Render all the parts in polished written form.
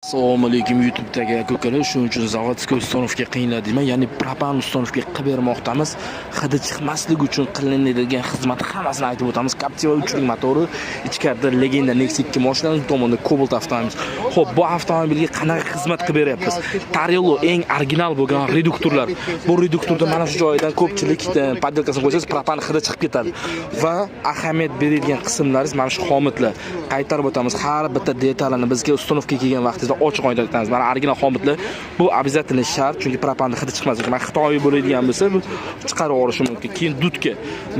Assalomu alaykum YouTube'dagi ko'kalar, shuning uchun zavodskiy ustonovga qiynladingmi? Ya'ni propan ustonovga qilib bermoqdamiz. Hidi chiqmasligi uchun qilinadigan xizmatni hammasini aytib o'tamiz. Captiva 3 motori, ichkarida Legenda Nexus 2 mashinasi, tomonda Cobalt avtomobil. Xo'p, bu avtomobilga qanaqa xizmat qilib beryapmiz? Tarello eng original bo'lgan reduktorlar. Bu reduktorda mana shu joyidan ko'pchilik poddelkasini qo'ysangiz, propan hidi chiqib ketadi. Va ahamiyat berilgan qismlaringiz mana shu xomitlar. Qaytarib o'tamiz. Har bitta detalini bizga ustonovga kelgan vaqtida ochiq oyda aytamiz. Mana original xomitlar bu обязательно shart, chunki propanni hidi chiqmas. Mana Xitoy bo'ladigan bo'lsa, bu chiqarib olishi mumkin. Keyin dutka.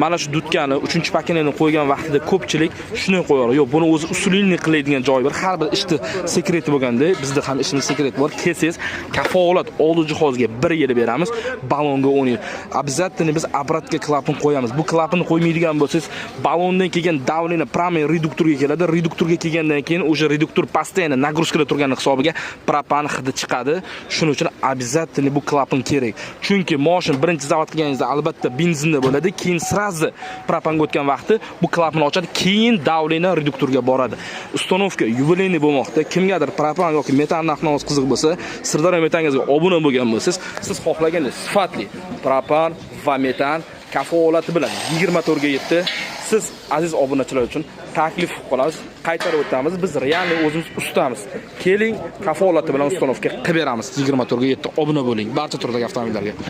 Mana shu dutkani 3-pakinani qo'ygan vaqtida ko'pchilik shuni qo'yar. Yo'q, buni o'zi usulini qiladigan joyi bor. Har bir ishni sekreti bo'lganda, bizda ham ishimiz sekret bor. Kelsangiz, kafolat oldi jihozga 1 yil beramiz, balonga 10 yil. Обязательно biz обратga klapan qo'yamiz. Bu klapanni qo'ymaydigan bo'lsangiz, balondan kelgan давление прямой reduktorga keladi. Reduktorga kelgandan keyin o'sha reduktor постоянно нагрузкада turgan hisobiga propan hidi chiqadi. Shuning uchun обязательно bu klapan kerak. Chunki mashin birinchi zavod qilganingizda albatta benzinda bo'ladi, keyin sразу propanga o'tgan vaqti bu klapan ochadi, keyin давление reduktorga boradi. Ustonovka yubileyni bo'lmoqda. Kimgadir propan yoki metan narx-navoz qiziq bo'lsa, Sirdaryo metangizga obuna bo'lgan bo'lsangiz, siz xohlaganda sifatli propan va metan kafolati bilan 24 ga yetdi. Siz aziz obunachilar uchun taklif qilamiz, qaytarib o'tamiz. Biz realni o'zimiz ustamiz. Keling, kafolati bilan ustonovga qilib beramiz. 24 ga yetdi. Obuna bo'ling barcha turdagi avtomobillarga.